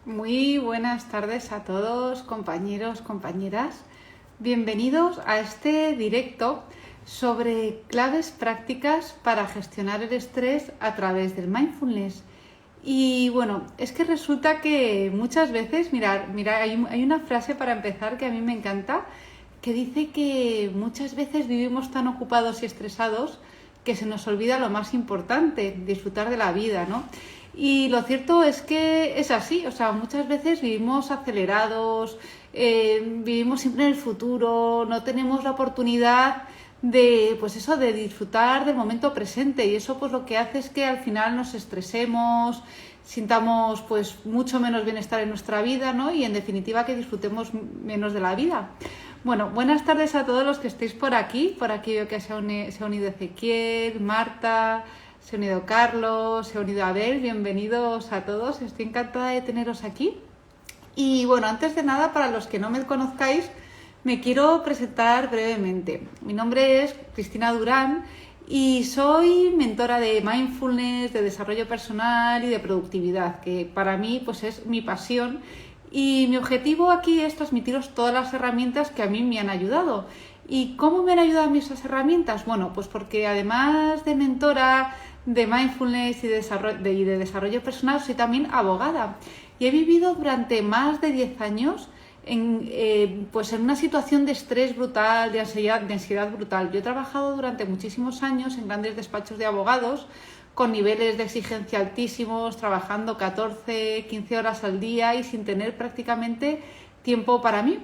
Muy buenas tardes a todos, compañeros, compañeras. Bienvenidos a este directo sobre claves prácticas para gestionar el estrés a través del mindfulness. Y bueno, es que resulta que muchas veces, mirad, hay una frase para empezar que a mí me encanta, que dice que muchas veces vivimos tan ocupados y estresados que se nos olvida lo más importante, disfrutar de la vida, ¿no? Y lo cierto es que es así, o sea, muchas veces vivimos acelerados, vivimos siempre en el futuro, no tenemos la oportunidad de, pues eso, de disfrutar del momento presente, y eso pues lo que hace es que al final nos estresemos, sintamos pues mucho menos bienestar en nuestra vida, ¿no? Y en definitiva que disfrutemos menos de la vida. Bueno, buenas tardes a todos los que estéis por aquí. Por aquí veo que se ha unido Ezequiel, Marta, se ha unido Carlos, se ha unido Abel. Bienvenidos a todos. Estoy encantada de teneros aquí. Y bueno, antes de nada, para los que no me conozcáis, me quiero presentar brevemente. Mi nombre es Cristina Durán y soy mentora de mindfulness, de desarrollo personal y de productividad, que para mí pues es mi pasión. Y mi objetivo aquí es transmitiros todas las herramientas que a mí me han ayudado. ¿Y cómo me han ayudado a mí esas herramientas? Bueno, pues porque además de mentora de mindfulness y de desarrollo personal, soy también abogada. Y he vivido durante más de 10 años pues en una situación de estrés brutal, de ansiedad brutal. Yo he trabajado durante muchísimos años en grandes despachos de abogados, con niveles de exigencia altísimos, trabajando 14, 15 horas al día y sin tener prácticamente tiempo para mí.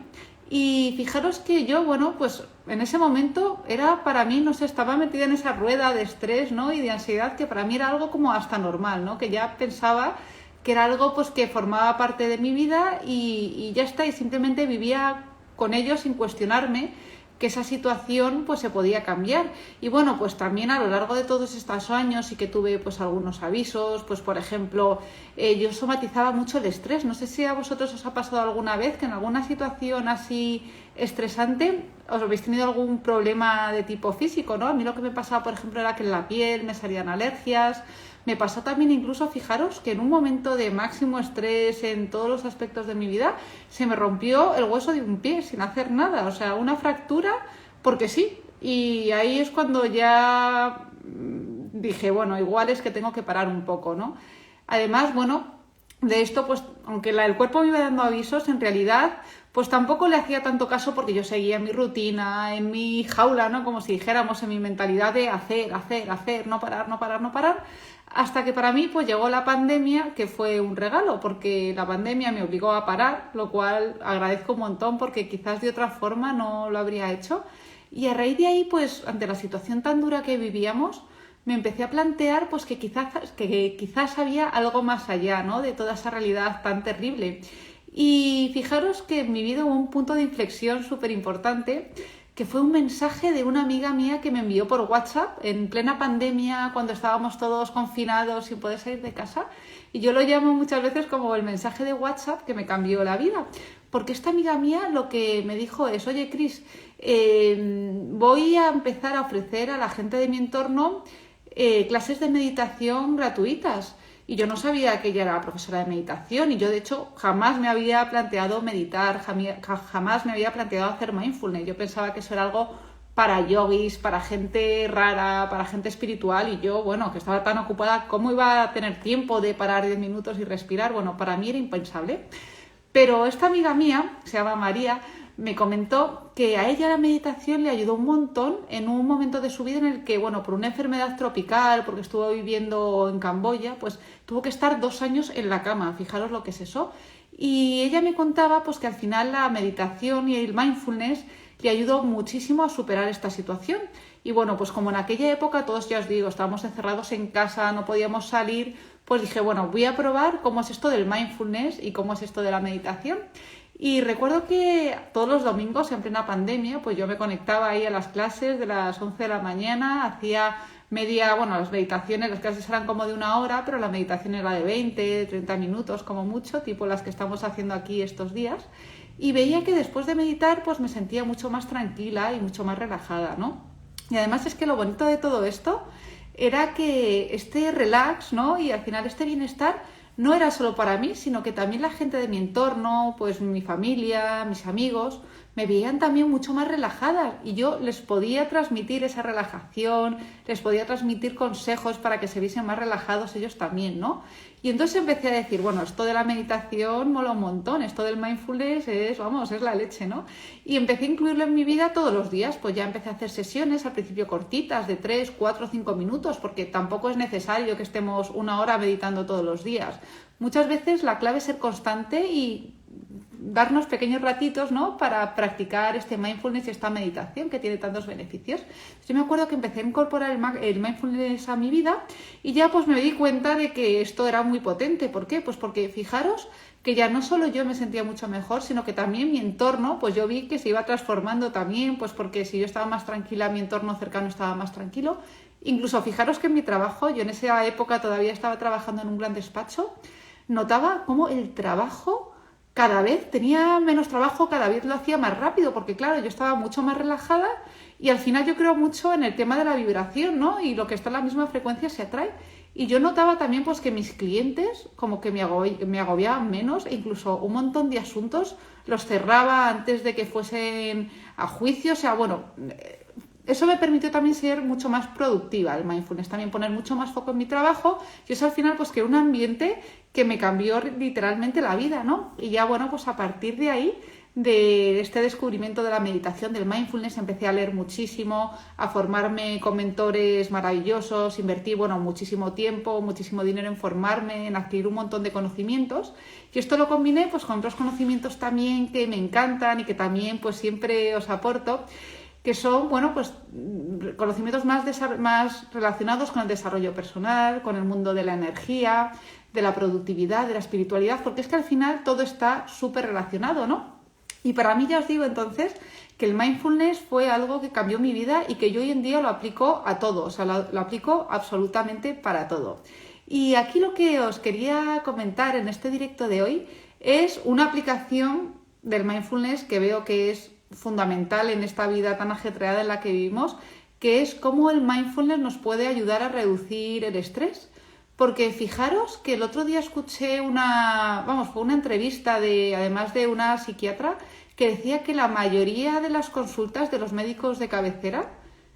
Y fijaros que yo, bueno, pues en ese momento era para mí, no sé, estaba metida en esa rueda de estrés, ¿no? Y de ansiedad que para mí era algo como hasta normal, ¿no? Que ya pensaba que era algo pues que formaba parte de mi vida y ya está, y simplemente vivía con ello sin cuestionarme que esa situación pues se podía cambiar. Y bueno, pues también a lo largo de todos estos años sí que tuve pues algunos avisos, pues por ejemplo, yo somatizaba mucho el estrés. No sé si a vosotros os ha pasado alguna vez que en alguna situación así estresante os habéis tenido algún problema de tipo físico, ¿no? A mí lo que me pasaba, por ejemplo, era que en la piel me salían alergias. Me pasó también incluso, fijaros, que en un momento de máximo estrés en todos los aspectos de mi vida, se me rompió el hueso de un pie sin hacer nada. O sea, una fractura porque sí. Y ahí es cuando ya dije, bueno, igual es que tengo que parar un poco, ¿no? Además, bueno, de esto, pues, aunque el cuerpo me iba dando avisos, en realidad, pues tampoco le hacía tanto caso porque yo seguía en mi rutina, en mi jaula, ¿no? Como si dijéramos, en mi mentalidad de hacer, no parar, no parar, no parar. Hasta que para mí pues llegó la pandemia, que fue un regalo, porque la pandemia me obligó a parar, lo cual agradezco un montón porque quizás de otra forma no lo habría hecho. Y a raíz de ahí, pues ante la situación tan dura que vivíamos, me empecé a plantear pues que quizás había algo más allá, ¿no? De toda esa realidad tan terrible. Y fijaros que en mi vida hubo un punto de inflexión súper importante, que fue un mensaje de una amiga mía que me envió por WhatsApp en plena pandemia, cuando estábamos todos confinados sin poder salir de casa. Y yo lo llamo muchas veces como el mensaje de WhatsApp que me cambió la vida. Porque esta amiga mía lo que me dijo es, oye Cris, voy a empezar a ofrecer a la gente de mi entorno clases de meditación gratuitas. Y yo no sabía que ella era profesora de meditación, y yo de hecho jamás me había planteado meditar, jamás me había planteado hacer mindfulness. Yo pensaba que eso era algo para yogis, para gente rara, para gente espiritual, y yo, bueno, que estaba tan ocupada, ¿cómo iba a tener tiempo de parar 10 minutos y respirar? Bueno, para mí era impensable. Pero esta amiga mía, se llama María, me comentó que a ella la meditación le ayudó un montón en un momento de su vida en el que, bueno, por una enfermedad tropical, porque estuvo viviendo en Camboya, pues tuvo que estar 2 años en la cama. Fijaros lo que es eso. Y ella me contaba pues que al final la meditación y el mindfulness le ayudó muchísimo a superar esta situación. Y bueno, pues como en aquella época todos, ya os digo, estábamos encerrados en casa, no podíamos salir, pues dije, bueno, voy a probar cómo es esto del mindfulness y cómo es esto de la meditación. Y recuerdo que todos los domingos, en plena pandemia, pues yo me conectaba ahí a las clases de las 11 de la mañana, hacía las meditaciones, las clases eran como de 1 hora, pero la meditación era de 20, 30 minutos como mucho, tipo las que estamos haciendo aquí estos días. Y veía que después de meditar, pues me sentía mucho más tranquila y mucho más relajada, ¿no? Y además es que lo bonito de todo esto era que este relax, ¿no? Y al final este bienestar no era solo para mí, sino que también la gente de mi entorno, pues mi familia, mis amigos, me veían también mucho más relajadas y yo les podía transmitir esa relajación, les podía transmitir consejos para que se viesen más relajados ellos también, ¿no? Y entonces empecé a decir, bueno, esto de la meditación mola un montón, esto del mindfulness es, vamos, es la leche, ¿no? Y empecé a incluirlo en mi vida todos los días, pues ya empecé a hacer sesiones al principio cortitas, de 3, 4, 5 minutos, porque tampoco es necesario que estemos 1 hora meditando todos los días. Muchas veces la clave es ser constante y darnos pequeños ratitos, ¿no? Para practicar este mindfulness y esta meditación que tiene tantos beneficios. Yo me acuerdo que empecé a incorporar el mindfulness a mi vida y ya pues me di cuenta de que esto era muy potente. ¿Por qué? Pues porque fijaros que ya no solo yo me sentía mucho mejor, sino que también mi entorno, pues yo vi que se iba transformando también, pues porque si yo estaba más tranquila, mi entorno cercano estaba más tranquilo. Incluso fijaros que en mi trabajo, yo en esa época todavía estaba trabajando en un gran despacho, notaba cómo el trabajo cada vez tenía menos trabajo, cada vez lo hacía más rápido, porque claro, yo estaba mucho más relajada y al final yo creo mucho en el tema de la vibración, ¿no? Y lo que está en la misma frecuencia se atrae. Y yo notaba también pues que mis clientes como que me agobiaban menos e incluso un montón de asuntos los cerraba antes de que fuesen a juicio. O sea, bueno, eso me permitió también ser mucho más productiva, el mindfulness, también poner mucho más foco en mi trabajo y eso al final pues creó un ambiente que me cambió literalmente la vida, ¿no? Y ya bueno, pues a partir de ahí, de este descubrimiento de la meditación, del mindfulness, empecé a leer muchísimo, a formarme con mentores maravillosos, invertí, bueno, muchísimo tiempo, muchísimo dinero en formarme, en adquirir un montón de conocimientos y esto lo combiné pues con otros conocimientos también que me encantan y que también pues siempre os aporto, que son, bueno, pues conocimientos más relacionados con el desarrollo personal, con el mundo de la energía, de la productividad, de la espiritualidad, porque es que al final todo está súper relacionado, ¿no? Y para mí ya os digo entonces que el mindfulness fue algo que cambió mi vida y que yo hoy en día lo aplico a todo, o sea, lo aplico absolutamente para todo. Y aquí lo que os quería comentar en este directo de hoy es una aplicación del mindfulness que veo que es fundamental en esta vida tan ajetreada en la que vivimos, que es cómo el mindfulness nos puede ayudar a reducir el estrés. Porque fijaros que el otro día escuché fue una entrevista además de una psiquiatra que decía que la mayoría de las consultas de los médicos de cabecera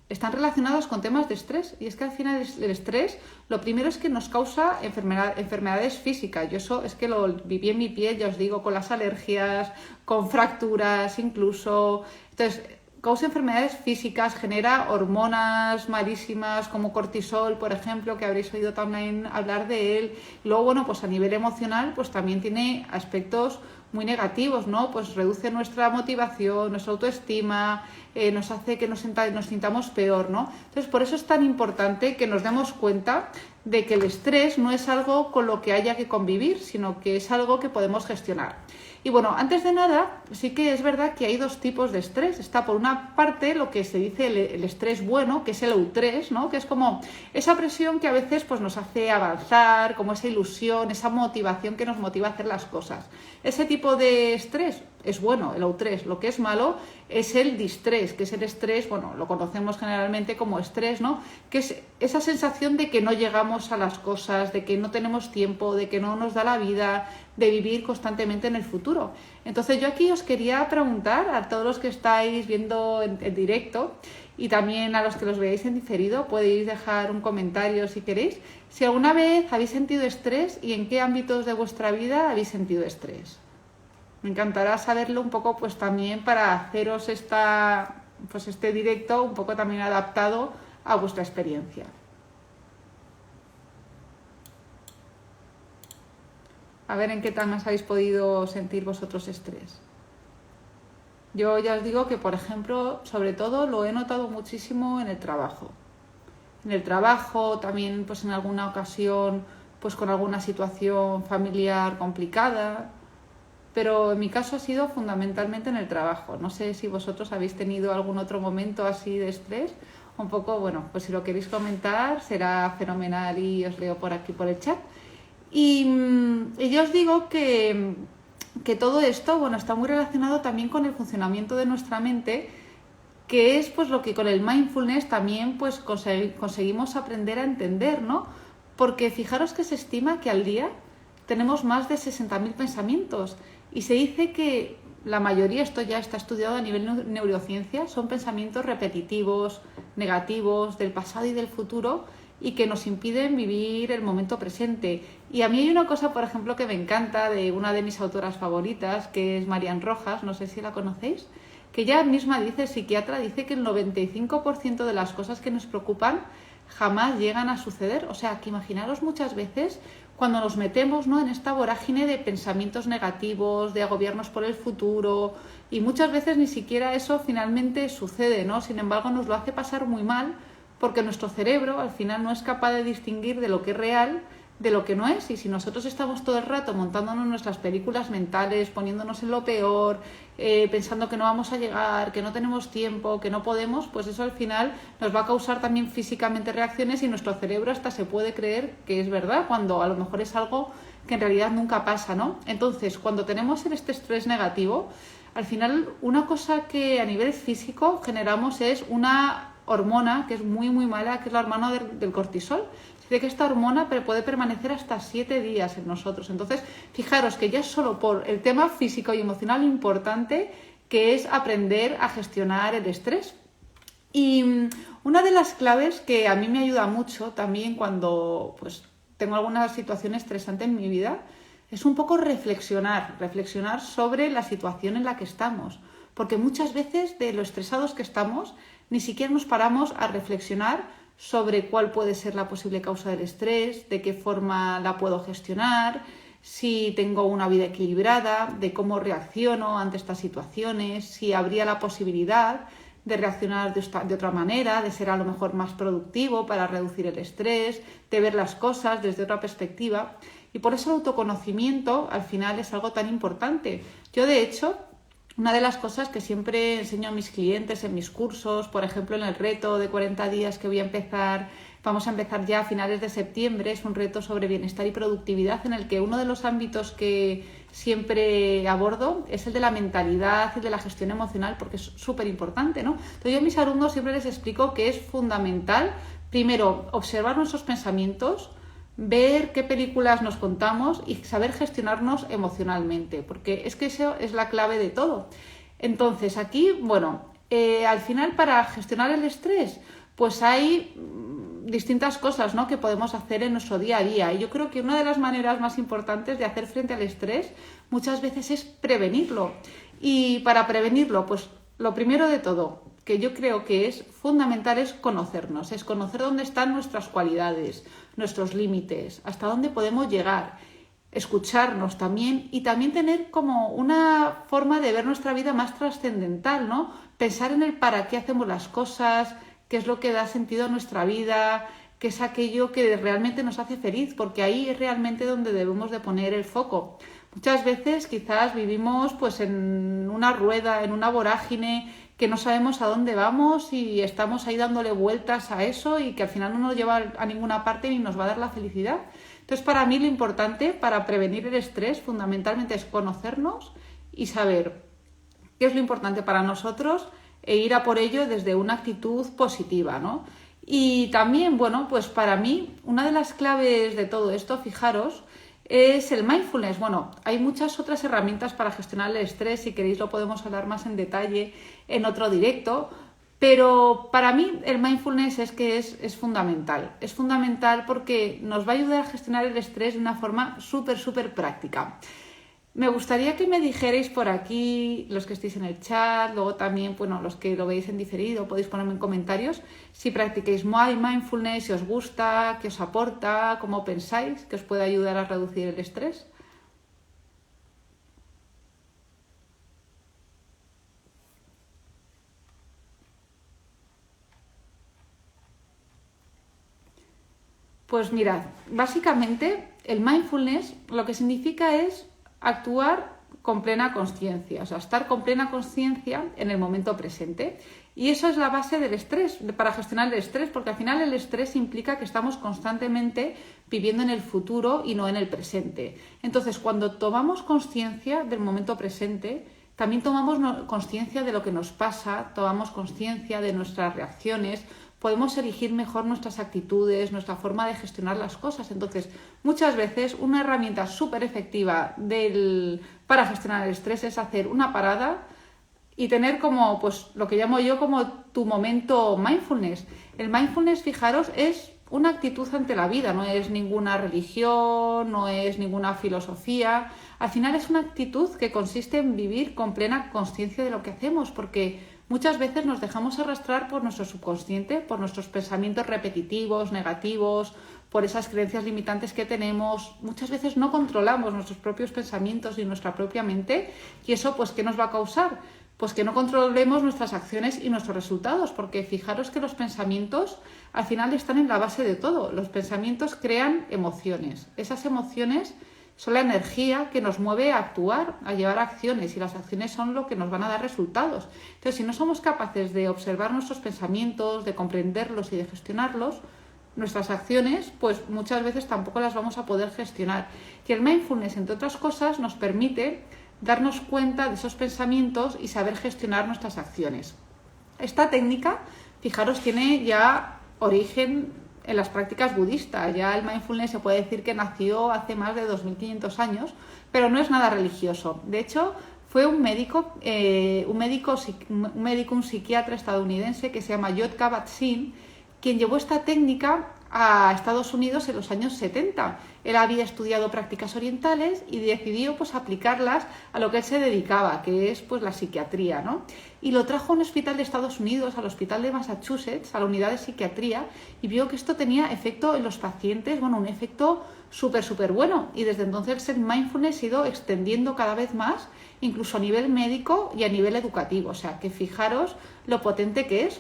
están relacionadas con temas de estrés. Y es que al final el estrés, lo primero es que nos causa enfermedades físicas. Yo eso es que lo viví en mi piel, ya os digo, con las alergias, con fracturas incluso. Entonces, causa enfermedades físicas, genera hormonas malísimas como cortisol, por ejemplo, que habréis oído también hablar de él. Luego, bueno, pues a nivel emocional, pues también tiene aspectos muy negativos, ¿no? Pues reduce nuestra motivación, nuestra autoestima, nos hace que nos sintamos peor, ¿no? Entonces, por eso es tan importante que nos demos cuenta de que el estrés no es algo con lo que haya que convivir, sino que es algo que podemos gestionar. Y bueno, antes de nada, sí que es verdad que hay dos tipos de estrés. Está por una parte lo que se dice el estrés bueno, que es el eustrés, ¿no? Que es como esa presión que a veces pues, nos hace avanzar, como esa ilusión, esa motivación que nos motiva a hacer las cosas. Ese tipo de estrés es bueno, el eustrés. Lo que es malo es el distrés, que es el estrés, bueno, lo conocemos generalmente como estrés, ¿no? Que es esa sensación de que no llegamos a las cosas, de que no tenemos tiempo, de que no nos da la vida, de vivir constantemente en el futuro. Entonces yo aquí os quería preguntar a todos los que estáis viendo en directo y también a los que los veáis en diferido, podéis dejar un comentario si queréis, si alguna vez habéis sentido estrés y en qué ámbitos de vuestra vida habéis sentido estrés. Me encantará saberlo un poco pues también para haceros este directo un poco también adaptado a vuestra experiencia. A ver en qué temas habéis podido sentir vosotros estrés. Yo ya os digo que, por ejemplo, sobre todo lo he notado muchísimo en el trabajo. En el trabajo, también pues en alguna ocasión, pues con alguna situación familiar complicada. Pero en mi caso ha sido fundamentalmente en el trabajo. No sé si vosotros habéis tenido algún otro momento así de estrés. Un poco, bueno, pues si lo queréis comentar será fenomenal y os leo por aquí por el chat. Y yo os digo que todo esto, bueno, está muy relacionado también con el funcionamiento de nuestra mente que es pues lo que con el mindfulness también pues conseguimos aprender a entender, ¿no? Porque fijaros que se estima que al día tenemos más de 60.000 pensamientos y se dice que la mayoría, esto ya está estudiado a nivel neurociencia, son pensamientos repetitivos, negativos, del pasado y del futuro y que nos impiden vivir el momento presente. Y a mí hay una cosa, por ejemplo, que me encanta de una de mis autoras favoritas, que es Marian Rojas, no sé si la conocéis, que ella misma dice, psiquiatra, dice que el 95% de las cosas que nos preocupan jamás llegan a suceder. O sea, que imaginaros muchas veces cuando nos metemos, ¿no?, en esta vorágine de pensamientos negativos, de agobiarnos por el futuro, y muchas veces ni siquiera eso finalmente sucede, ¿no? Sin embargo, nos lo hace pasar muy mal porque nuestro cerebro al final no es capaz de distinguir de lo que es real de lo que no es, y si nosotros estamos todo el rato montándonos nuestras películas mentales, poniéndonos en lo peor, pensando que no vamos a llegar, que no tenemos tiempo, que no podemos, pues eso al final nos va a causar también físicamente reacciones y nuestro cerebro hasta se puede creer que es verdad, cuando a lo mejor es algo que en realidad nunca pasa, ¿no? Entonces, cuando tenemos este estrés negativo, al final una cosa que a nivel físico generamos es una hormona que es muy muy mala, que es la hormona del cortisol. De que esta hormona puede permanecer hasta 7 días en nosotros. Entonces, fijaros que ya solo por el tema físico y emocional importante que es aprender a gestionar el estrés. Y una de las claves que a mí me ayuda mucho también cuando pues tengo alguna situación estresante en mi vida es un poco reflexionar sobre la situación en la que estamos. Porque muchas veces de lo estresados que estamos ni siquiera nos paramos a reflexionar sobre cuál puede ser la posible causa del estrés, de qué forma la puedo gestionar, si tengo una vida equilibrada, de cómo reacciono ante estas situaciones, si habría la posibilidad de reaccionar de otra manera, de ser a lo mejor más productivo para reducir el estrés, de ver las cosas desde otra perspectiva. Y por eso el autoconocimiento al final es algo tan importante. Yo, de hecho, una de las cosas que siempre enseño a mis clientes en mis cursos, por ejemplo en el reto de 40 días que vamos a empezar ya a finales de septiembre, es un reto sobre bienestar y productividad en el que uno de los ámbitos que siempre abordo es el de la mentalidad y de la gestión emocional, porque es súper importante, ¿no? Entonces yo a mis alumnos siempre les explico que es fundamental, primero, observar nuestros pensamientos, ver qué películas nos contamos y saber gestionarnos emocionalmente, porque es que eso es la clave de todo. Entonces aquí, bueno, al final para gestionar el estrés, pues hay distintas cosas, ¿no?, que podemos hacer en nuestro día a día. Y yo creo que una de las maneras más importantes de hacer frente al estrés muchas veces es prevenirlo. Y para prevenirlo, pues lo primero de todo, que yo creo que es fundamental, es conocernos, es conocer dónde están nuestras cualidades, nuestros límites, hasta dónde podemos llegar, escucharnos también y también tener como una forma de ver nuestra vida más trascendental, ¿no? Pensar en el para qué hacemos las cosas, qué es lo que da sentido a nuestra vida, qué es aquello que realmente nos hace feliz, porque ahí es realmente donde debemos de poner el foco. Muchas veces quizás vivimos pues en una rueda, en una vorágine, que no sabemos a dónde vamos y estamos ahí dándole vueltas a eso y que al final no nos lleva a ninguna parte ni nos va a dar la felicidad. Entonces, para mí lo importante para prevenir el estrés fundamentalmente es conocernos y saber qué es lo importante para nosotros e ir a por ello desde una actitud positiva, ¿no? Y también, bueno, pues para mí una de las claves de todo esto, fijaros, es el mindfulness. Bueno, hay muchas otras herramientas para gestionar el estrés, si queréis lo podemos hablar más en detalle en otro directo, pero para mí el mindfulness es fundamental. Es fundamental porque nos va a ayudar a gestionar el estrés de una forma súper práctica. Me gustaría que me dijerais por aquí, los que estéis en el chat, luego también, bueno, los que lo veis en diferido, podéis ponerme en comentarios si practicáis mindfulness, si os gusta, qué os aporta, cómo pensáis que os puede ayudar a reducir el estrés. Pues mirad, básicamente el mindfulness lo que significa es actuar con plena conciencia, o sea, estar con plena conciencia en el momento presente. Y eso es la base del estrés, para gestionar el estrés, porque al final el estrés implica que estamos constantemente viviendo en el futuro y no en el presente. Entonces, cuando tomamos conciencia del momento presente, también tomamos conciencia de lo que nos pasa, tomamos conciencia de nuestras reacciones, podemos elegir mejor nuestras actitudes, nuestra forma de gestionar las cosas. Entonces, muchas veces una herramienta súper efectiva para gestionar el estrés es hacer una parada y tener como, pues, lo que llamo yo como tu momento mindfulness. El mindfulness, fijaros, es una actitud ante la vida, no es ninguna religión, no es ninguna filosofía. Al final es una actitud que consiste en vivir con plena conciencia de lo que hacemos, porque muchas veces nos dejamos arrastrar por nuestro subconsciente, por nuestros pensamientos repetitivos, negativos, por esas creencias limitantes que tenemos. Muchas veces no controlamos nuestros propios pensamientos y nuestra propia mente, y eso, pues, ¿qué nos va a causar? Pues que no controlemos nuestras acciones y nuestros resultados, porque fijaros que los pensamientos al final están en la base de todo. Los pensamientos crean emociones. Esas emociones son la energía que nos mueve a actuar, a llevar acciones, y las acciones son lo que nos van a dar resultados. Entonces, si no somos capaces de observar nuestros pensamientos, de comprenderlos y de gestionarlos, nuestras acciones, pues muchas veces tampoco las vamos a poder gestionar. Y el mindfulness, entre otras cosas, nos permite darnos cuenta de esos pensamientos y saber gestionar nuestras acciones. Esta técnica, fijaros, tiene ya origen en las prácticas budistas. Ya el mindfulness se puede decir que nació hace más de 2500 años, pero no es nada religioso. De hecho, fue un psiquiatra estadounidense que se llama Jon Kabat-Zinn, quien llevó esta técnica a Estados Unidos en los años 70. Él había estudiado prácticas orientales y decidió, pues, aplicarlas a lo que él se dedicaba, que es, pues, la psiquiatría, ¿no? Y lo trajo a un hospital de Estados Unidos, al hospital de Massachusetts, a la unidad de psiquiatría, y vio que esto tenía efecto en los pacientes, bueno, un efecto súper bueno. Y desde entonces el mindfulness se ha ido extendiendo cada vez más, incluso a nivel médico y a nivel educativo. O sea, que fijaros lo potente que es.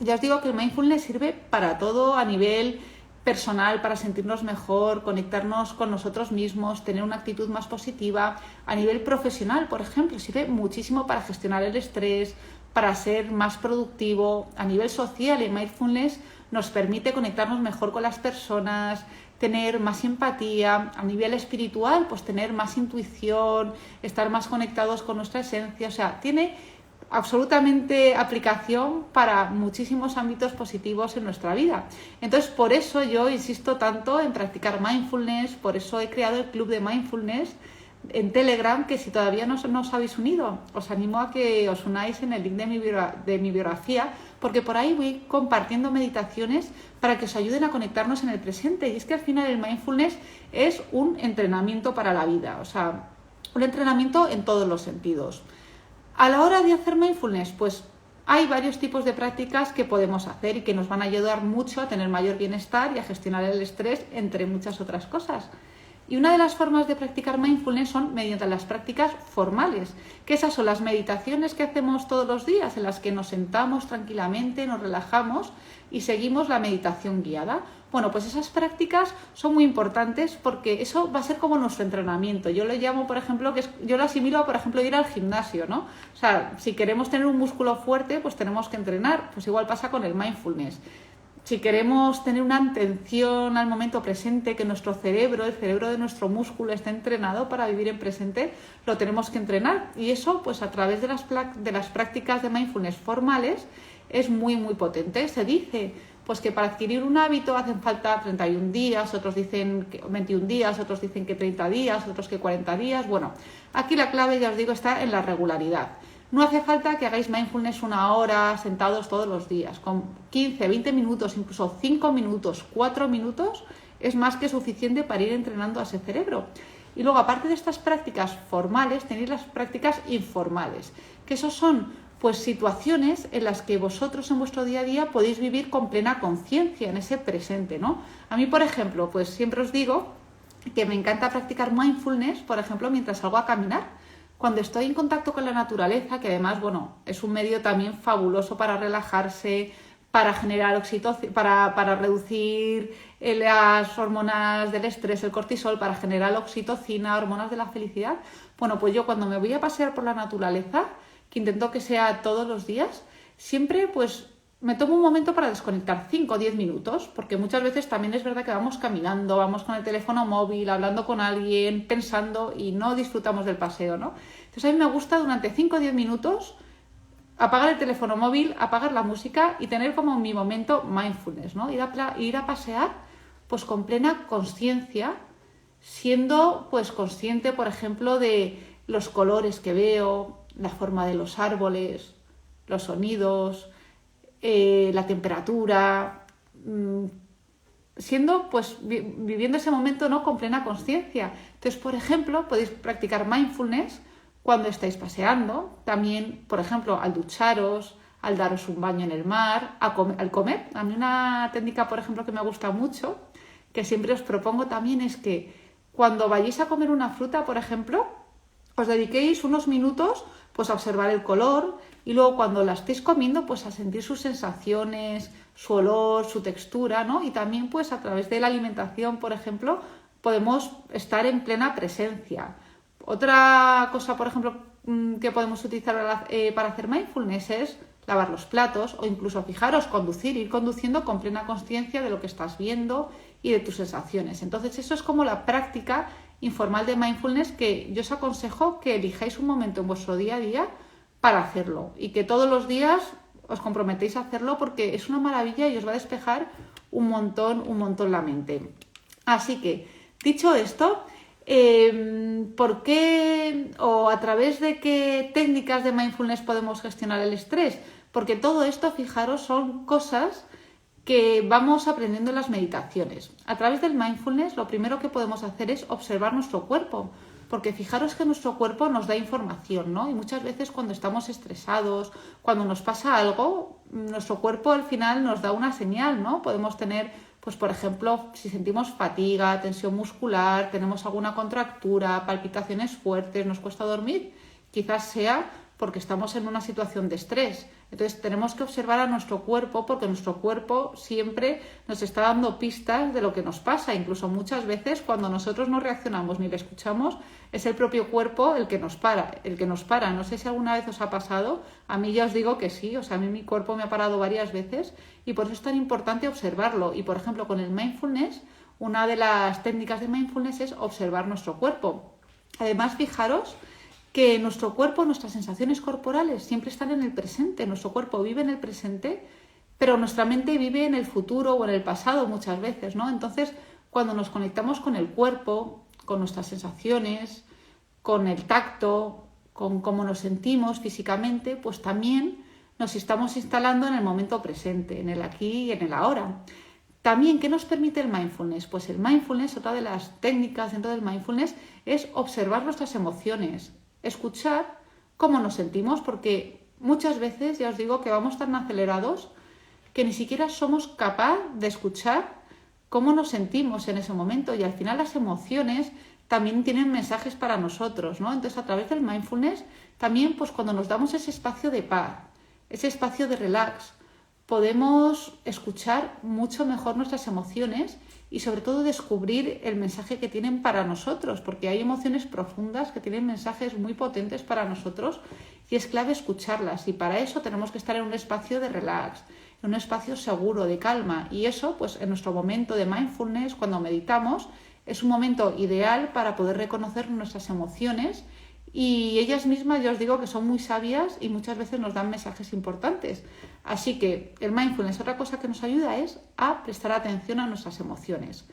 Ya os digo que el mindfulness sirve para todo a nivel personal, para sentirnos mejor, conectarnos con nosotros mismos, tener una actitud más positiva. A nivel profesional, por ejemplo, sirve muchísimo para gestionar el estrés, para ser más productivo. A nivel social, el mindfulness nos permite conectarnos mejor con las personas, tener más empatía. A nivel espiritual, pues tener más intuición, estar más conectados con nuestra esencia. O sea, tiene absolutamente aplicación para muchísimos ámbitos positivos en nuestra vida. Entonces, por eso yo insisto tanto en practicar mindfulness, por eso he creado el club de mindfulness en Telegram, que si todavía no os habéis unido, os animo a que os unáis en el link de mi biografía, porque por ahí voy compartiendo meditaciones para que os ayuden a conectarnos en el presente. Y es que al final el mindfulness es un entrenamiento para la vida, o sea, un entrenamiento en todos los sentidos. A la hora de hacer mindfulness, pues hay varios tipos de prácticas que podemos hacer y que nos van a ayudar mucho a tener mayor bienestar y a gestionar el estrés, entre muchas otras cosas. Y una de las formas de practicar mindfulness son mediante las prácticas formales, que esas son las meditaciones que hacemos todos los días, en las que nos sentamos tranquilamente, nos relajamos y seguimos la meditación guiada. Bueno, pues esas prácticas son muy importantes porque eso va a ser como nuestro entrenamiento. Yo lo llamo, por ejemplo, yo lo asimilo a, por ejemplo, ir al gimnasio, ¿no? O sea, si queremos tener un músculo fuerte, pues tenemos que entrenar. Pues igual pasa con el mindfulness. Si queremos tener una atención al momento presente, que nuestro cerebro, el cerebro de nuestro músculo esté entrenado para vivir en presente, lo tenemos que entrenar. Y eso, pues a través de las prácticas de mindfulness formales, es muy potente. Se dice pues que para adquirir un hábito hacen falta 31 días, otros dicen que 21 días, otros dicen que 30 días, otros que 40 días. Bueno, aquí la clave, ya os digo, está en la regularidad. No hace falta que hagáis mindfulness 1 hora sentados todos los días. Con 15, 20 minutos, incluso 5 minutos, 4 minutos, es más que suficiente para ir entrenando a ese cerebro. Y luego, aparte de estas prácticas formales, tenéis las prácticas informales, que esos son, pues, situaciones en las que vosotros en vuestro día a día podéis vivir con plena conciencia en ese presente, ¿no? A mí, por ejemplo, pues siempre os digo que me encanta practicar mindfulness, por ejemplo, mientras salgo a caminar. Cuando estoy en contacto con la naturaleza, que además, bueno, es un medio también fabuloso para relajarse, para generar oxitocina, para reducir las hormonas del estrés, el cortisol, para generar oxitocina, hormonas de la felicidad. Bueno, pues yo cuando me voy a pasear por la naturaleza, que intento que sea todos los días, siempre pues me tomo un momento para desconectar 5 o 10 minutos, porque muchas veces también es verdad que vamos caminando, vamos con el teléfono móvil, hablando con alguien, pensando y no disfrutamos del paseo, ¿no? Entonces a mí me gusta durante 5 o 10 minutos apagar el teléfono móvil, apagar la música y tener como mi momento mindfulness, ¿no? Ir a pasear pues con plena conciencia, siendo pues consciente, por ejemplo, de los colores que veo, la forma de los árboles, los sonidos, la temperatura, siendo pues viviendo ese momento, ¿no?, con plena conciencia. Entonces, por ejemplo, podéis practicar mindfulness cuando estáis paseando, también, por ejemplo, al ducharos, al daros un baño en el mar, al comer. A mí una técnica, por ejemplo, que me gusta mucho, que siempre os propongo también, es que cuando vayáis a comer una fruta, por ejemplo, os dediquéis unos minutos pues a observar el color y luego cuando la estéis comiendo pues a sentir sus sensaciones, su olor, su textura, ¿no? Y también pues a través de la alimentación, por ejemplo, podemos estar en plena presencia. Otra cosa, por ejemplo, que podemos utilizar para hacer mindfulness es lavar los platos o incluso, fijaros, ir conduciendo con plena conciencia de lo que estás viendo y de tus sensaciones. Entonces eso es como la práctica informal de mindfulness que yo os aconsejo que elijáis un momento en vuestro día a día para hacerlo y que todos los días os comprometéis a hacerlo porque es una maravilla y os va a despejar un montón la mente. Así que, dicho esto, ¿por qué o a través de qué técnicas de mindfulness podemos gestionar el estrés? Porque todo esto, fijaros, son cosas que vamos aprendiendo en las meditaciones. A través del mindfulness lo primero que podemos hacer es observar nuestro cuerpo, porque fijaros que nuestro cuerpo nos da información, ¿no? Y muchas veces cuando estamos estresados, cuando nos pasa algo, nuestro cuerpo al final nos da una señal, ¿no? Podemos tener, pues por ejemplo, si sentimos fatiga, tensión muscular, tenemos alguna contractura, palpitaciones fuertes, nos cuesta dormir, quizás sea porque estamos en una situación de estrés. Entonces tenemos que observar a nuestro cuerpo porque nuestro cuerpo siempre nos está dando pistas de lo que nos pasa. Incluso muchas veces cuando nosotros no reaccionamos ni le escuchamos, es el propio cuerpo el que nos para. No sé si alguna vez os ha pasado, a mí ya os digo que sí, o sea, a mí mi cuerpo me ha parado varias veces y por eso es tan importante observarlo. Y por ejemplo con el mindfulness, una de las técnicas de mindfulness es observar nuestro cuerpo. Además, fijaros que nuestro cuerpo, nuestras sensaciones corporales siempre están en el presente. Nuestro cuerpo vive en el presente, pero nuestra mente vive en el futuro o en el pasado muchas veces, ¿no? Entonces, cuando nos conectamos con el cuerpo, con nuestras sensaciones, con el tacto, con cómo nos sentimos físicamente, pues también nos estamos instalando en el momento presente, en el aquí y en el ahora. También, ¿qué nos permite el mindfulness? Pues el mindfulness, otra de las técnicas dentro del mindfulness, es observar nuestras emociones, escuchar cómo nos sentimos, porque muchas veces, ya os digo, que vamos tan acelerados que ni siquiera somos capaces de escuchar cómo nos sentimos en ese momento y al final las emociones también tienen mensajes para nosotros, ¿no? Entonces, a través del mindfulness, también pues cuando nos damos ese espacio de paz, ese espacio de relax, podemos escuchar mucho mejor nuestras emociones y sobre todo descubrir el mensaje que tienen para nosotros, porque hay emociones profundas que tienen mensajes muy potentes para nosotros y es clave escucharlas y para eso tenemos que estar en un espacio de relax, en un espacio seguro, de calma y eso pues en nuestro momento de mindfulness, cuando meditamos, es un momento ideal para poder reconocer nuestras emociones y ellas mismas, ya os digo que son muy sabias y muchas veces nos dan mensajes importantes. Así que el mindfulness, otra cosa que nos ayuda es a prestar atención a nuestras emociones.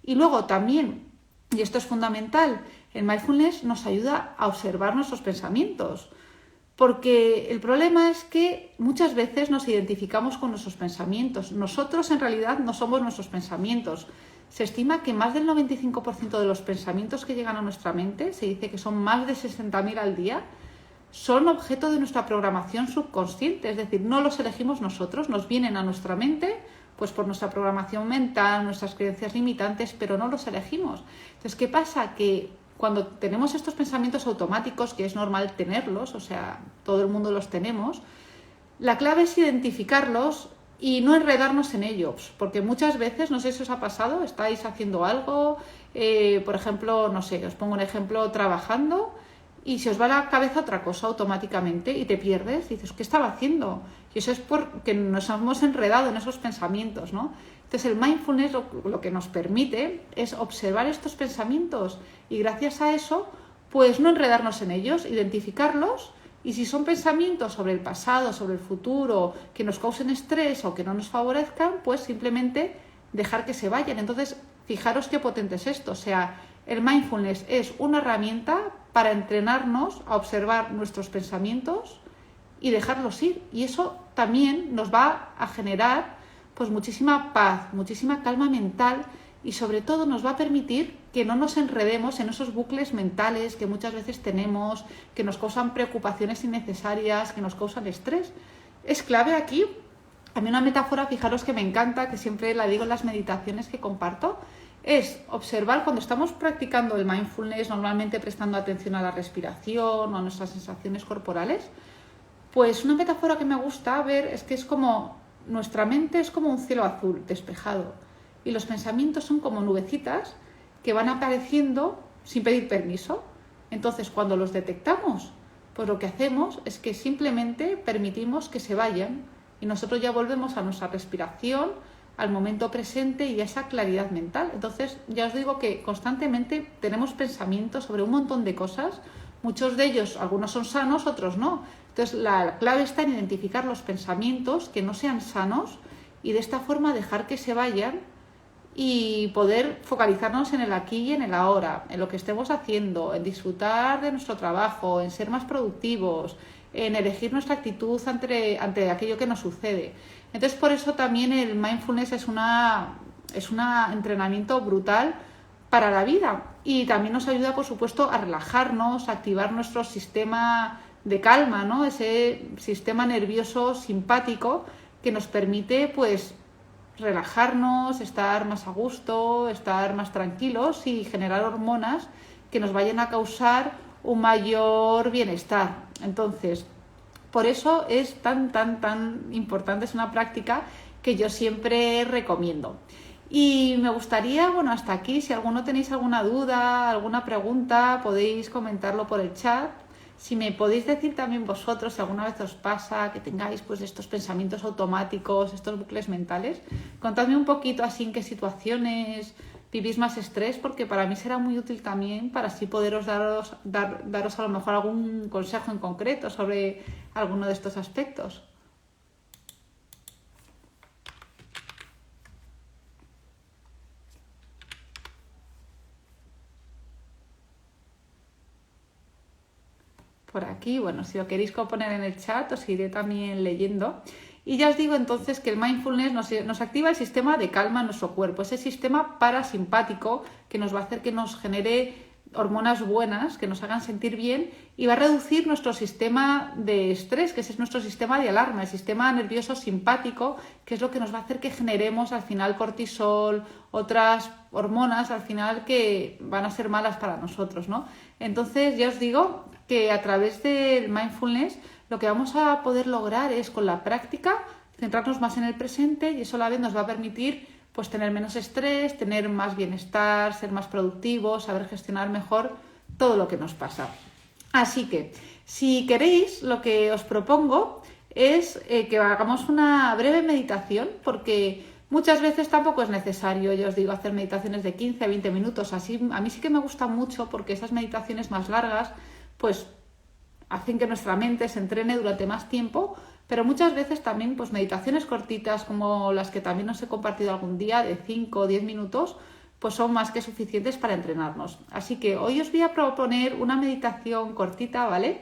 Y luego también, y esto es fundamental, el mindfulness nos ayuda a observar nuestros pensamientos. Porque el problema es que muchas veces nos identificamos con nuestros pensamientos. Nosotros en realidad no somos nuestros pensamientos. Se estima que más del 95% de los pensamientos que llegan a nuestra mente, se dice que son más de 60.000 al día, son objeto de nuestra programación subconsciente, es decir, no los elegimos nosotros, nos vienen a nuestra mente pues por nuestra programación mental, nuestras creencias limitantes, pero no los elegimos. Entonces, ¿qué pasa? Que cuando tenemos estos pensamientos automáticos, que es normal tenerlos, o sea, todo el mundo los tenemos, la clave es identificarlos y no enredarnos en ellos, porque muchas veces, no sé si os ha pasado, estáis haciendo algo, por ejemplo, no sé, os pongo un ejemplo, trabajando y se os va a la cabeza otra cosa automáticamente y te pierdes, dices, ¿qué estaba haciendo? Y eso es porque nos hemos enredado en esos pensamientos, ¿no? Entonces el mindfulness lo que nos permite es observar estos pensamientos y gracias a eso, pues no enredarnos en ellos, identificarlos y si son pensamientos sobre el pasado, sobre el futuro, que nos causen estrés o que no nos favorezcan, pues simplemente dejar que se vayan. Entonces, fijaros qué potente es esto, o sea, el mindfulness es una herramienta para entrenarnos a observar nuestros pensamientos y dejarlos ir. Y eso también nos va a generar pues muchísima paz, muchísima calma mental y sobre todo nos va a permitir que no nos enredemos en esos bucles mentales que muchas veces tenemos, que nos causan preocupaciones innecesarias, que nos causan estrés. Es clave aquí, a mí una metáfora, fijaros que me encanta, que siempre la digo en las meditaciones que comparto, es observar cuando estamos practicando el mindfulness, normalmente prestando atención a la respiración o a nuestras sensaciones corporales, pues una metáfora que me gusta ver es que es como nuestra mente es como un cielo azul, despejado, y los pensamientos son como nubecitas que van apareciendo sin pedir permiso. Entonces, cuando los detectamos, pues lo que hacemos es que simplemente permitimos que se vayan y nosotros ya volvemos a nuestra respiración, al momento presente y a esa claridad mental. Entonces, ya os digo que constantemente tenemos pensamientos sobre un montón de cosas, muchos de ellos, algunos son sanos, otros no. Entonces, la clave está en identificar los pensamientos que no sean sanos y de esta forma dejar que se vayan y poder focalizarnos en el aquí y en el ahora, en lo que estemos haciendo, en disfrutar de nuestro trabajo, en ser más productivos, en elegir nuestra actitud ante aquello que nos sucede. Entonces, por eso también el mindfulness es un entrenamiento brutal para la vida y también nos ayuda, por supuesto, a relajarnos, a activar nuestro sistema de calma, ¿no? Ese sistema nervioso simpático que nos permite, pues, relajarnos, estar más a gusto, estar más tranquilos y generar hormonas que nos vayan a causar un mayor bienestar. Entonces, por eso es tan importante, es una práctica que yo siempre recomiendo. Y me gustaría, bueno, hasta aquí, si alguno tenéis alguna duda, alguna pregunta, podéis comentarlo por el chat. Si me podéis decir también vosotros, si alguna vez os pasa que tengáis pues estos pensamientos automáticos, estos bucles mentales, contadme un poquito así en qué situaciones vivís más estrés, porque para mí será muy útil también para así poderos daros a lo mejor algún consejo en concreto sobre alguno de estos aspectos. Por aquí, bueno, si lo queréis poner en el chat os iré también leyendo. Y ya os digo entonces que el mindfulness nos activa el sistema de calma en nuestro cuerpo, ese sistema parasimpático que nos va a hacer que nos genere hormonas buenas, que nos hagan sentir bien y va a reducir nuestro sistema de estrés, que ese es nuestro sistema de alarma, el sistema nervioso simpático, que es lo que nos va a hacer que generemos al final cortisol, otras hormonas al final que van a ser malas para nosotros, ¿no? Entonces ya os digo que a través del mindfulness lo que vamos a poder lograr es con la práctica centrarnos más en el presente y eso a la vez nos va a permitir pues tener menos estrés, tener más bienestar, ser más productivos, saber gestionar mejor todo lo que nos pasa. Así que, si queréis, lo que os propongo es que hagamos una breve meditación, porque muchas veces tampoco es necesario, yo os digo, hacer meditaciones de 15 a 20 minutos. Así, a mí sí que me gusta mucho porque esas meditaciones más largas, pues hacen que nuestra mente se entrene durante más tiempo, pero muchas veces también pues meditaciones cortitas como las que también os he compartido algún día de 5 o 10 minutos pues son más que suficientes para entrenarnos. Así que hoy os voy a proponer una meditación cortita, ¿vale?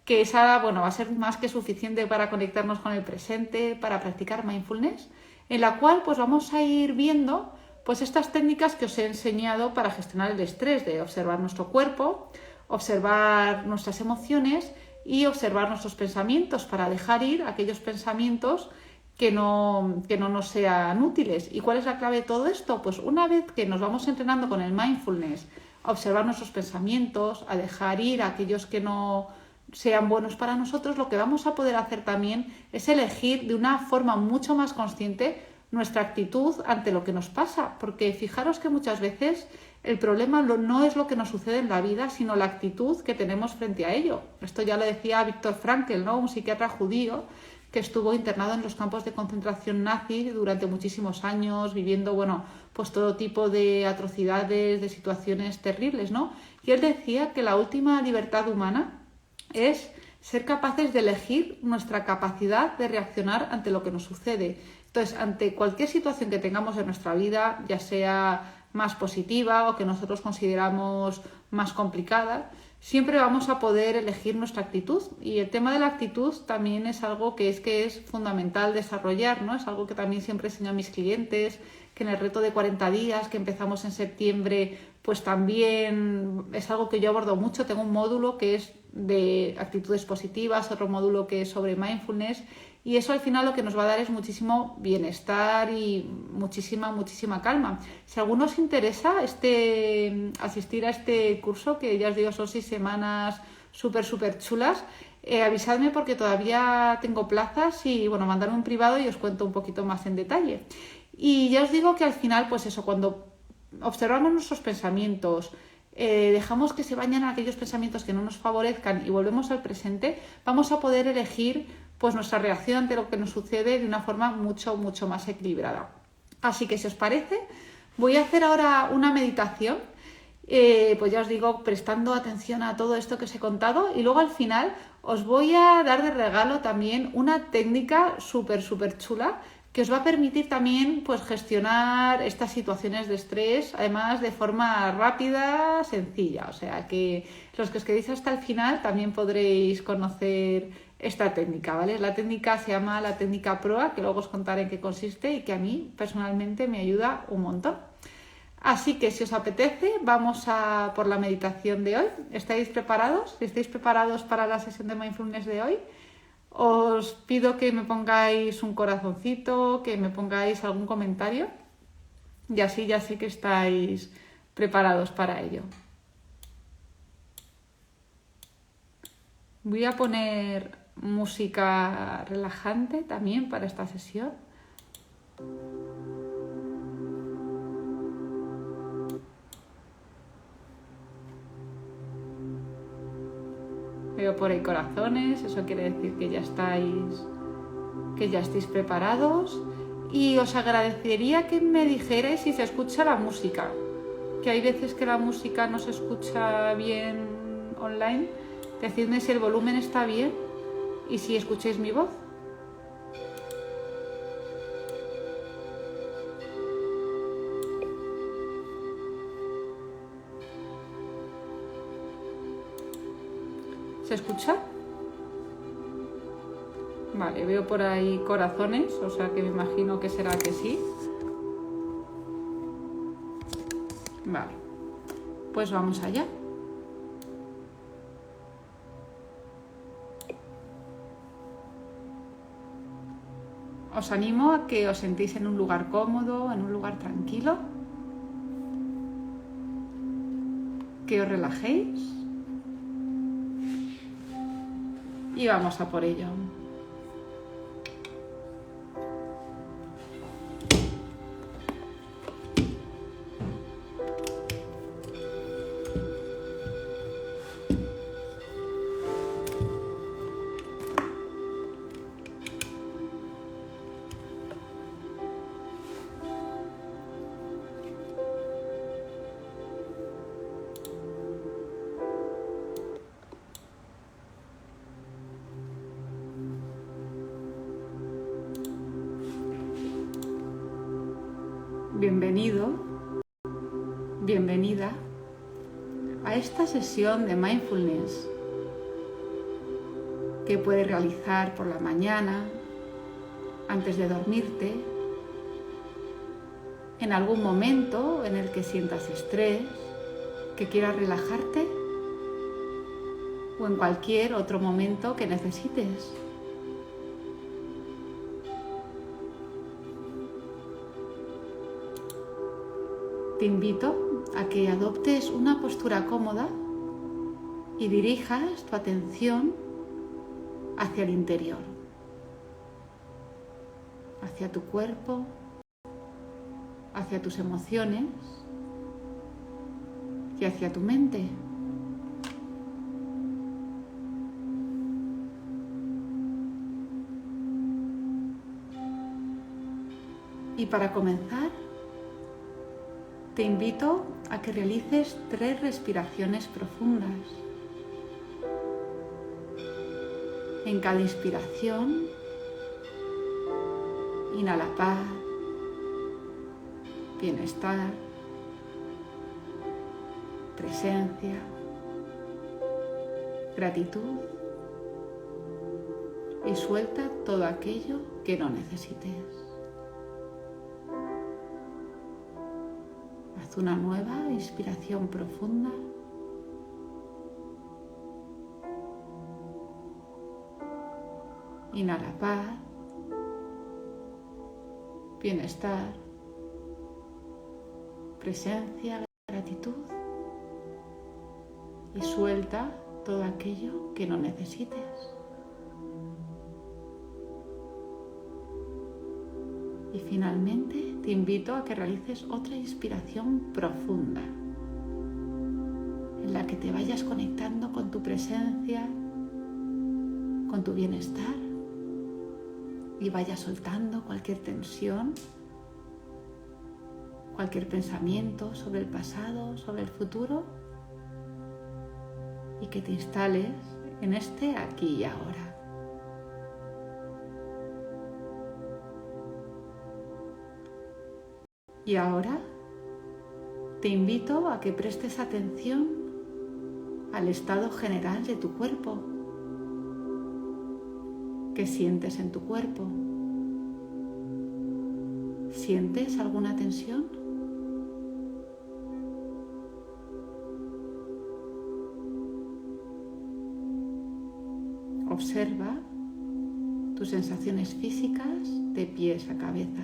Que esa, bueno, va a ser más que suficiente para conectarnos con el presente, para practicar mindfulness, en la cual pues vamos a ir viendo pues estas técnicas que os he enseñado para gestionar el estrés, de observar nuestro cuerpo, observar nuestras emociones y observar nuestros pensamientos para dejar ir aquellos pensamientos que no nos sean útiles. ¿Y cuál es la clave de todo esto? Pues una vez que nos vamos entrenando con el mindfulness a observar nuestros pensamientos, a dejar ir aquellos que no sean buenos para nosotros, lo que vamos a poder hacer también es elegir de una forma mucho más consciente nuestra actitud ante lo que nos pasa, porque fijaros que muchas veces El problema no es lo que nos sucede en la vida, sino la actitud que tenemos frente a ello. Esto ya lo decía Viktor Frankl, ¿no? Un psiquiatra judío que estuvo internado en los campos de concentración nazi durante muchísimos años, viviendo, bueno, pues todo tipo de atrocidades, de situaciones terribles, ¿no? Y él decía que la última libertad humana es ser capaces de elegir nuestra capacidad de reaccionar ante lo que nos sucede. Entonces, ante cualquier situación que tengamos en nuestra vida, ya sea más positiva o que nosotros consideramos más complicada, siempre vamos a poder elegir nuestra actitud. Y el tema de la actitud también es algo que es fundamental desarrollar, ¿no? Es algo que también siempre enseño a mis clientes, que en el reto de 40 días que empezamos en septiembre, pues también es algo que yo abordo mucho. Tengo un módulo que es de actitudes positivas, otro módulo que es sobre mindfulness, y eso al final lo que nos va a dar es muchísimo bienestar y muchísima calma. Si a alguno os interesa asistir a este curso, que ya os digo son 6 semanas súper chulas, avisadme porque todavía tengo plazas y bueno, mandarme un privado y os cuento un poquito más en detalle. Y ya os digo que al final, pues eso, cuando observamos nuestros pensamientos, dejamos que se bañen aquellos pensamientos que no nos favorezcan y volvemos al presente, vamos a poder elegir pues nuestra reacción ante lo que nos sucede de una forma mucho más equilibrada. Así que si os parece, voy a hacer ahora una meditación, pues ya os digo, prestando atención a todo esto que os he contado, y luego al final os voy a dar de regalo también una técnica súper chula que os va a permitir también pues gestionar estas situaciones de estrés, además de forma rápida, sencilla. O sea que los que os quedéis hasta el final también podréis conocer esta técnica, ¿vale? La técnica se llama la técnica PROA, que luego os contaré en qué consiste y que a mí personalmente me ayuda un montón. Así que si os apetece, vamos a por la meditación de hoy. ¿Estáis preparados? Si estáis preparados para la sesión de mindfulness de hoy, os pido que me pongáis un corazoncito, que me pongáis algún comentario y así ya sé que estáis preparados para ello. Voy a poner música relajante también para esta sesión. Veo por ahí corazones, eso quiere decir que ya estáis preparados, y os agradecería que me dijerais si se escucha la música, que hay veces que la música no se escucha bien online. Decidme si el volumen está bien y si escucháis mi voz. ¿Se escucha? Vale, veo por ahí corazones, o sea que me imagino que será que sí. Vale, pues vamos allá. Os animo a que os sentéis en un lugar cómodo, en un lugar tranquilo, que os relajéis y vamos a por ello. Bienvenido, bienvenida a esta sesión de mindfulness que puedes realizar por la mañana, antes de dormirte, en algún momento en el que sientas estrés, que quieras relajarte, o en cualquier otro momento que necesites. Te invito a que adoptes una postura cómoda y dirijas tu atención hacia el interior, hacia tu cuerpo, hacia tus emociones, y hacia tu mente. Y para comenzar, te invito a que realices 3 respiraciones profundas. En cada inspiración, inhala paz, bienestar, presencia, gratitud y suelta todo aquello que no necesites. Haz una nueva inspiración profunda. Inhala paz, bienestar, presencia, gratitud y suelta todo aquello que no necesites. Y finalmente te invito a que realices otra inspiración profunda en la que te vayas conectando con tu presencia, con tu bienestar y vayas soltando cualquier tensión, cualquier pensamiento sobre el pasado, sobre el futuro y que te instales en este aquí y ahora. Y ahora te invito a que prestes atención al estado general de tu cuerpo. ¿Qué sientes en tu cuerpo? ¿Sientes alguna tensión? Observa tus sensaciones físicas de pies a cabeza.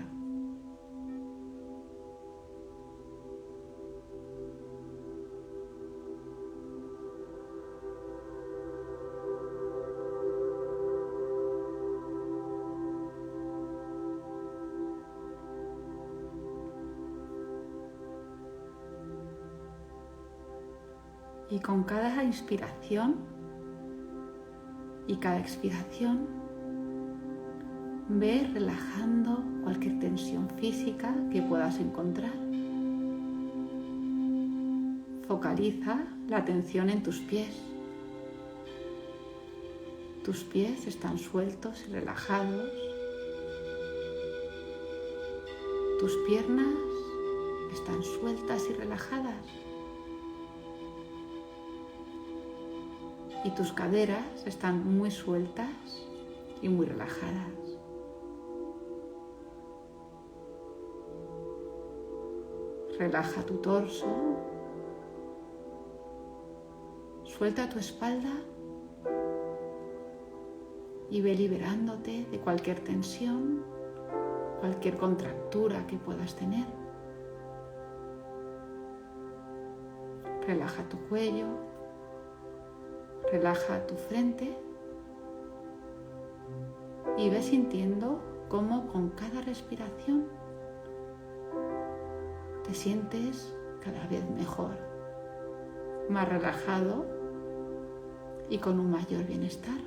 Y con cada inspiración y cada expiración, ve relajando cualquier tensión física que puedas encontrar. Focaliza la atención en tus pies. Tus pies están sueltos y relajados. Tus piernas están sueltas y relajadas. Y tus caderas están muy sueltas y muy relajadas. Relaja tu torso. Suelta tu espalda y ve liberándote de cualquier tensión, cualquier contractura que puedas tener. Relaja tu cuello. Relaja tu frente y ve sintiendo cómo con cada respiración te sientes cada vez mejor, más relajado y con un mayor bienestar.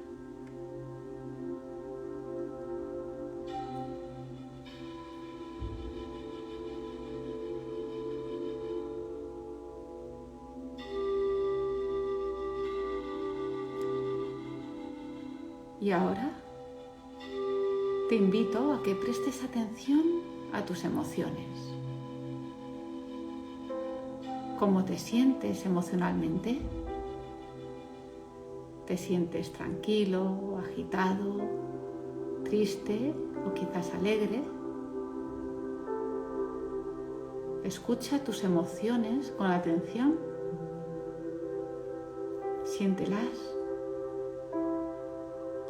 Y ahora te invito a que prestes atención a tus emociones. ¿Cómo te sientes emocionalmente? ¿Te sientes tranquilo, agitado, triste o quizás alegre? Escucha tus emociones con atención. Siéntelas.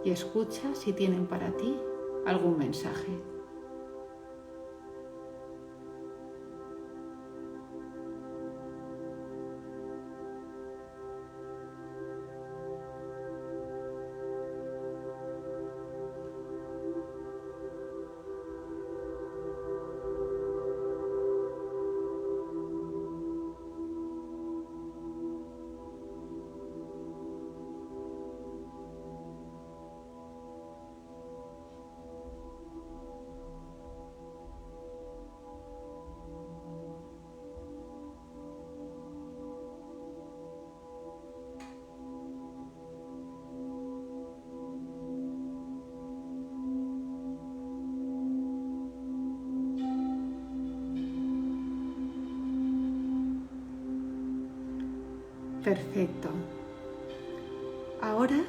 Y escucha si tienen para ti algún mensaje. Perfecto. Ahora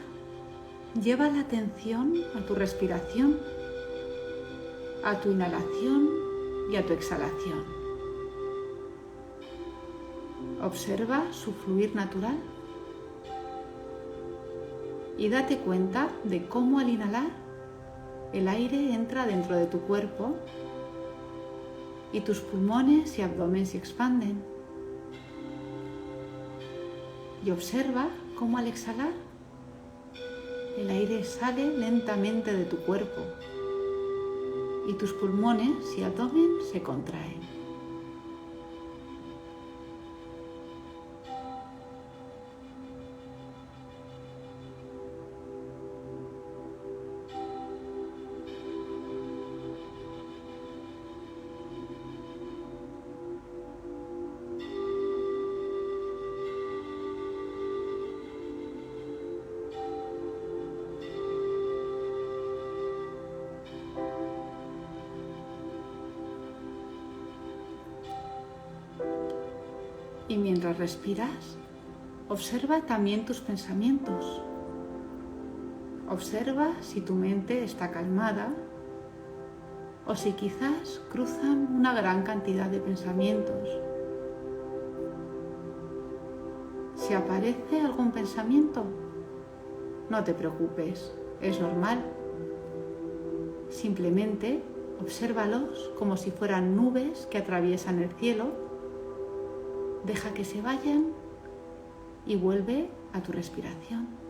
lleva la atención a tu respiración, a tu inhalación y a tu exhalación. Observa su fluir natural y date cuenta de cómo al inhalar el aire entra dentro de tu cuerpo y tus pulmones y abdomen se expanden. Y observa cómo al exhalar el aire sale lentamente de tu cuerpo y tus pulmones y abdomen se contraen. Y mientras respiras, observa también tus pensamientos. Observa si tu mente está calmada o si quizás cruzan una gran cantidad de pensamientos. Si aparece algún pensamiento, no te preocupes, es normal. Simplemente obsérvalos como si fueran nubes que atraviesan el cielo. Deja que se vayan y vuelve a tu respiración.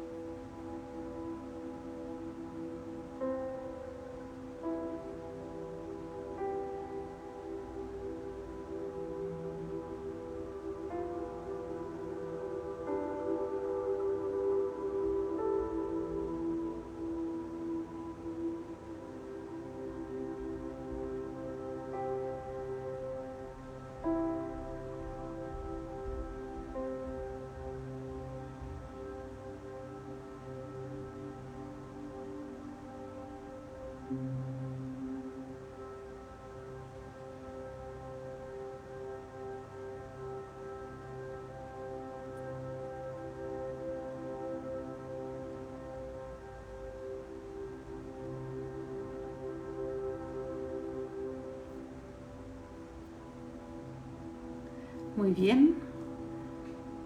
Muy bien.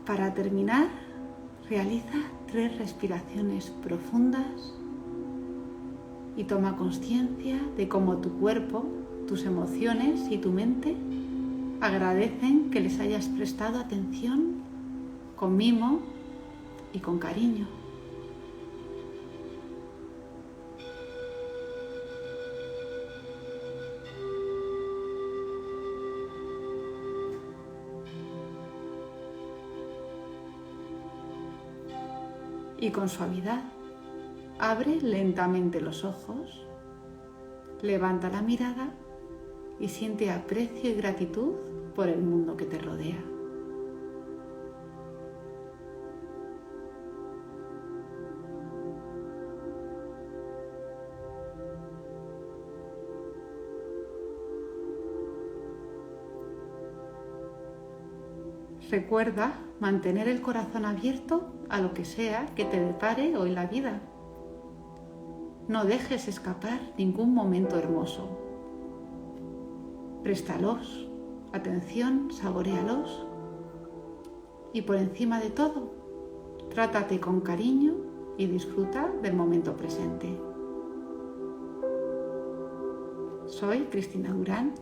Para terminar, realiza 3 respiraciones profundas y toma conciencia de cómo tu cuerpo, tus emociones y tu mente agradecen que les hayas prestado atención con mimo y con cariño. Y con suavidad, abre lentamente los ojos, levanta la mirada y siente aprecio y gratitud por el mundo que te rodea. Recuerda mantener el corazón abierto a lo que sea que te depare hoy la vida. No dejes escapar ningún momento hermoso. Préstalos atención, saboréalos y por encima de todo, trátate con cariño y disfruta del momento presente. Soy Cristina Durán.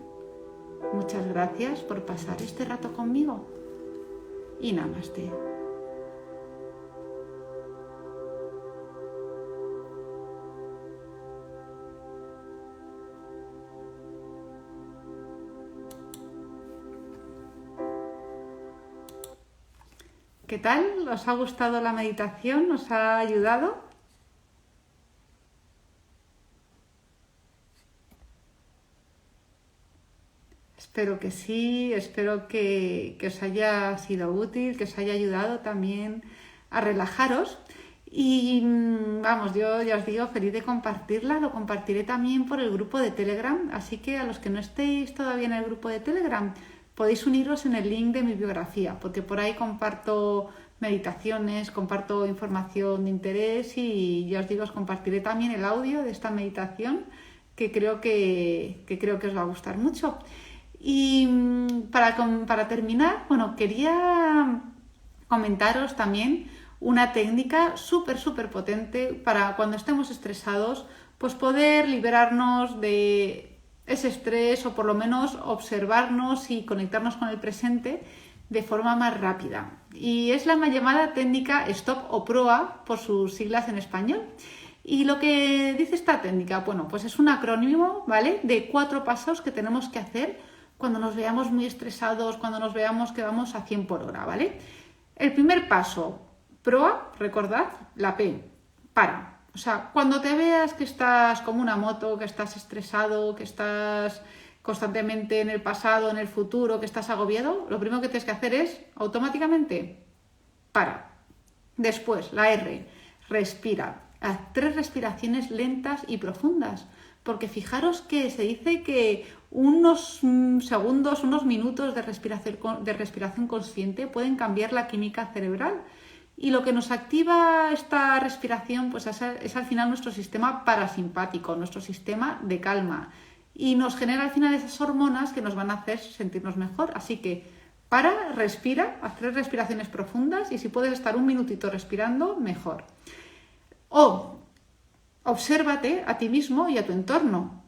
Muchas gracias por pasar este rato conmigo y namaste. ¿Qué tal? ¿Os ha gustado la meditación? ¿Os ha ayudado? Espero que sí, espero que os haya sido útil, que os haya ayudado también a relajaros. Y vamos, yo ya os digo, feliz de compartirla, lo compartiré también por el grupo de Telegram, así que a los que no estéis todavía en el grupo de Telegram, podéis uniros en el link de mi biografía, porque por ahí comparto meditaciones, comparto información de interés y ya os digo, os compartiré también el audio de esta meditación que creo que os va a gustar mucho. Y para terminar, bueno, quería comentaros también una técnica súper potente para cuando estemos estresados, pues poder liberarnos de ese estrés o por lo menos observarnos y conectarnos con el presente de forma más rápida. Y es la llamada técnica STOP o PROA por sus siglas en español. Y lo que dice esta técnica, bueno, pues es un acrónimo, ¿vale? De 4 pasos que tenemos que hacer cuando nos veamos muy estresados, cuando nos veamos que vamos a 100 por hora, ¿vale? El primer paso, proa, recordad, la P, para. O sea, cuando te veas que estás como una moto, que estás estresado, que estás constantemente en el pasado, en el futuro, que estás agobiado, lo primero que tienes que hacer es automáticamente para. Después, la R, respira. Haz 3 respiraciones lentas y profundas, porque fijaros que se dice que unos segundos, unos minutos de respiración consciente pueden cambiar la química cerebral. Y lo que nos activa esta respiración pues es al final nuestro sistema parasimpático, nuestro sistema de calma. Y nos genera al final esas hormonas que nos van a hacer sentirnos mejor. Así que para, respira, haz 3 respiraciones profundas y si puedes estar un minutito respirando, mejor. O obsérvate a ti mismo y a tu entorno.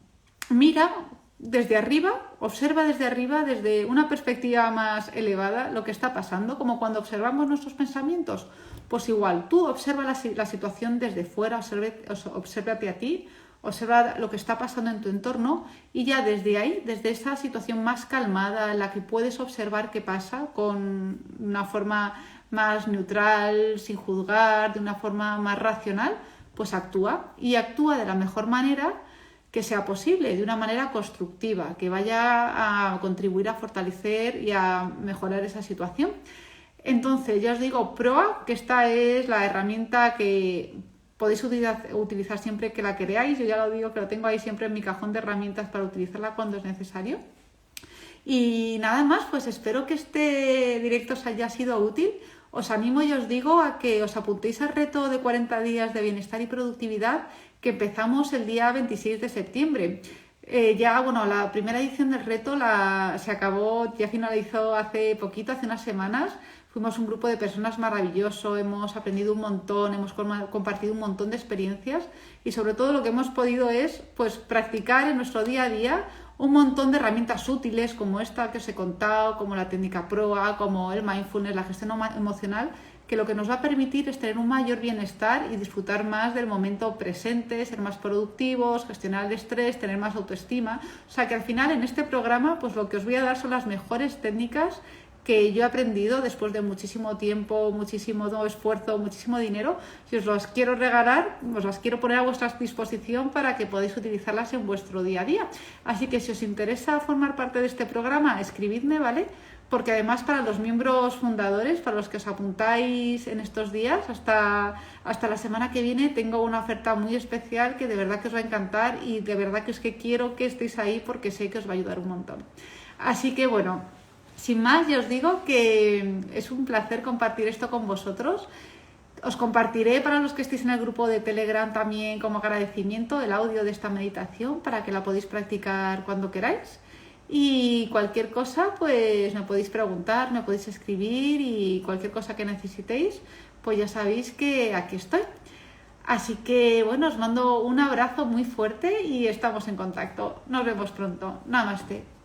Mira desde arriba, observa desde arriba, desde una perspectiva más elevada, lo que está pasando, como cuando observamos nuestros pensamientos. Pues igual, tú observa la situación desde fuera, obsérvate a ti, observa lo que está pasando en tu entorno y ya desde ahí, desde esa situación más calmada, en la que puedes observar qué pasa con una forma más neutral, sin juzgar, de una forma más racional, pues actúa y actúa de la mejor manera que sea posible, de una manera constructiva, que vaya a contribuir a fortalecer y a mejorar esa situación. Entonces, ya os digo, PROA, que esta es la herramienta que podéis utilizar siempre que la queráis. Yo ya lo digo, que lo tengo ahí siempre en mi cajón de herramientas para utilizarla cuando es necesario. Y nada más, pues espero que este directo os haya sido útil. Os animo y os digo a que os apuntéis al reto de 40 días de bienestar y productividad que empezamos el día 26 de septiembre. La primera edición del reto se acabó, ya finalizó hace poquito, hace unas semanas. Fuimos un grupo de personas maravilloso, hemos aprendido un montón, hemos compartido un montón de experiencias y sobre todo lo que hemos podido es pues practicar en nuestro día a día un montón de herramientas útiles como esta que os he contado, como la técnica PROA, como el mindfulness, la gestión emocional, que lo que nos va a permitir es tener un mayor bienestar y disfrutar más del momento presente, ser más productivos, gestionar el estrés, tener más autoestima. O sea que al final en este programa pues lo que os voy a dar son las mejores técnicas que yo he aprendido después de muchísimo tiempo, muchísimo esfuerzo, muchísimo dinero, y os las quiero regalar, os las quiero poner a vuestra disposición para que podáis utilizarlas en vuestro día a día. Así que si os interesa formar parte de este programa, escribidme, ¿vale? Porque además para los miembros fundadores, para los que os apuntáis en estos días, hasta la semana que viene, tengo una oferta muy especial que de verdad que os va a encantar y de verdad que es que quiero que estéis ahí porque sé que os va a ayudar un montón. Así que bueno, sin más, ya os digo que es un placer compartir esto con vosotros. Os compartiré para los que estéis en el grupo de Telegram también como agradecimiento el audio de esta meditación para que la podáis practicar cuando queráis. Y cualquier cosa, pues me podéis preguntar, me podéis escribir y cualquier cosa que necesitéis, pues ya sabéis que aquí estoy. Así que bueno, os mando un abrazo muy fuerte y estamos en contacto. Nos vemos pronto. Namaste.